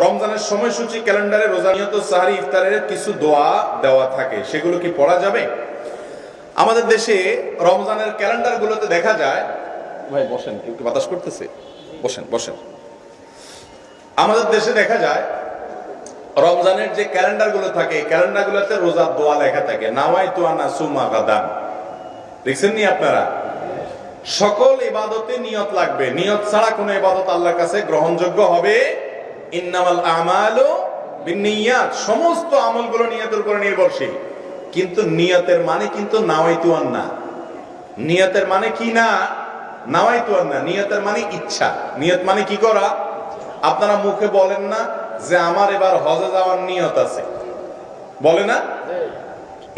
রমজানের সময়সূচি ক্যালেন্ডারে রোজা নিয়ত সাহারি ইফতারের কিছু দোয়া দেওয়া থাকে, সেগুলো কি পড়া যাবে? আমাদের দেশে রমজানের ক্যালেন্ডার গুলোতে দেখা যায়, ভাই বসেন, কেউ কি বাতাস করতেছে? বসেন বসেন। আমাদের দেশে দেখা যায় রমজানের যে ক্যালেন্ডার গুলো থাকে, ক্যালেন্ডার গুলোতে রোজা দোয়া লেখা থাকে, নাওয়াইতু আন আসুমা গাদান। দেখছেন নি আপনারা? সকল ইবাদতে নিয়ত লাগবে, নিয়ত ছাড়া কোনো ইবাদত আল্লাহর কাছে গ্রহণযোগ্য হবে। ইন্নামাল আমালু বিন্নিয়াত, সমস্ত আমলগুলো নিয়তের উপর নির্ভরশীল। কিন্তু নিয়তের মানে কিন্তু নাওয়াইতু আন না। নিয়তের মানে কি না? নাওয়াইতু আন না। নিয়তের মানে ইচ্ছা। নিয়ত মানে কি করা? আপনারা মুখে বলেন না যে আমার এবার হজে যাওয়ার নিয়ত আছে, বলে না?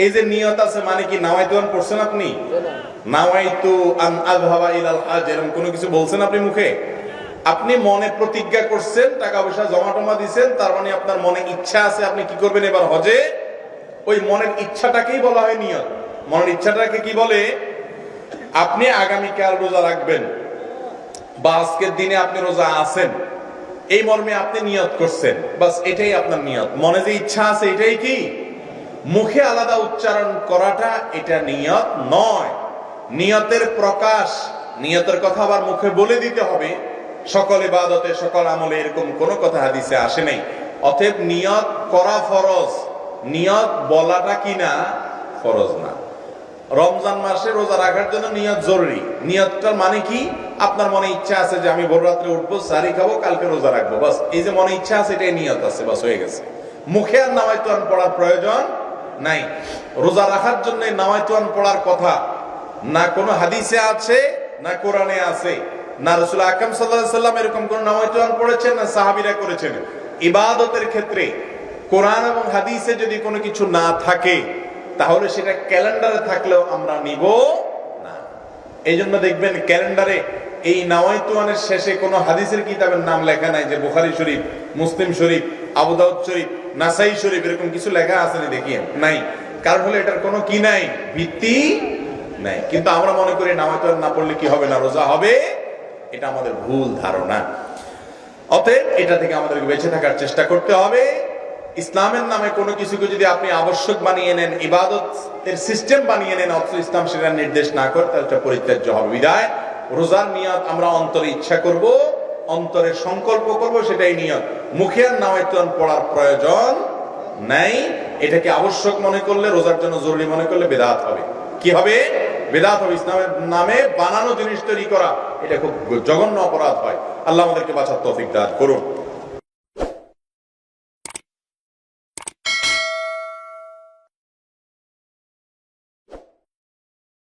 এই যে নিয়ত আছে মানে কি নাওয়াইতু আন পড়ছেন আপনি? নাওয়াইতু আন আযহাবা ইলাল হজ, এরকম কোনো কিছু বলছেন আপনি মুখে? আপনি মনে প্রতিজ্ঞা করছেন, টাকা পয়সা জমা টমা দিচ্ছেন, তার মানে আপনার মনে ইচ্ছা আছে আপনি কি করবেন এবার হজে। ওই মনের ইচ্ছাটাকেই বলা হয় নিয়ত। মনের ইচ্ছাটাকে কি বলে? আপনি আগামীকাল রোজা রাখবেন বা আজকের দিনে আপনি রোজা আছেন, এই মর্মে আপনি নিয়ত করছেন, বাস এটাই আপনার নিয়ত। মনে যে ইচ্ছা আছে এটাই কি? মুখে আলাদা উচ্চারণ করাটা এটা নিয়ত নয়। নিয়তের প্রকাশ, নিয়তের কথা আবার মুখে বলে দিতে হবে। সকল ইবাদতে সকল আমলে এরকম কোনো কথা হাদিসে আসে নাই। অতএব নিয়ত করা ফরজ, নিয়ত বলাটা কি না ফরজ না। রমজান মাসে রোজা রাখার জন্য নিয়ত জরুরি। নিয়তটার মানে কি? আপনার মনে ইচ্ছা আছে যে আমি ভোর রাত্রে উঠবো, সারি খাবো, কালকে রোজা রাখবো, বাস এই যে মনে ইচ্ছা আছে এটাই নিয়ত আছে, বাস হয়ে গেছে। মুখে আর নাওয়াইতুয়ান পড়ার প্রয়োজন নাই। রোজা রাখার জন্য নাওয়াইতুয়ান পড়ার কথা না কোনো হাদিসে আছে, না কোরআনে আছে, না রাসূল আকরাম সাল্লাল্লাহু আলাইহি সাল্লাম এরকম কোন নাওয়াইতুয়ান পড়েছেন, না সাহাবীরা করেছেন। ইবাদতের ক্ষেত্রে কোরআন এবং হাদিসে যদি কোনো কিছু না থাকে তাহলে সেটা ক্যালেন্ডারে থাকলেও আমরা নিব না। এই জন্য দেখবেন ক্যালেন্ডারে এই নাওয়াইতুয়ানের শেষে কোনো হাদিসের কিতাবের নাম লেখা নাই যে বুখারী শরীফ, মুসলিম শরীফ, আবু দাউদ শরীফ, নাসাই শরীফ, এরকম কিছু লেখা আছে না? দেখিয়ে নাই। কারণ হলো এটার কোনো কি নাই, ভিত্তি নাই। কিন্তু আমরা মনে করি নাওয়াইতুয়ান না পড়লে কি হবে না, রোজা হবে। এটা আমাদের ভুল ধারণা। অতএব এটা থেকে আমাদেরকে বেঁচে থাকার চেষ্টা করতে হবে। ইসলামের নামে কোনো কিছুকে যদি আপনি আবশ্যক বানিয়ে নেন, ইবাদতের সিস্টেম বানিয়ে নেন, অথচ ইসলাম সেটা নির্দেশ না করে, তাহলে এটা পরিত্যাজ্য হবে। বিদায় রোজার নিয়ত আমরা অন্তরে ইচ্ছা করব, অন্তরে সংকল্প করব, সেটাই নিয়ত। মুখে আর নাওয়াইতুয়ান পড়ার প্রয়োজন নাই। এটাকে আবশ্যক মনে করলে, রোজার জন্য জরুরি মনে করলে বিদআত হবে। কি হবে? বিদআত হবে। ইসলামের নামে বানানো জিনিস তৈরি করা এটা খুব জঘন্য অপরাধ হয়। আল্লাহ আমাদেরকে বাঁচার তৌফিক দান করুন।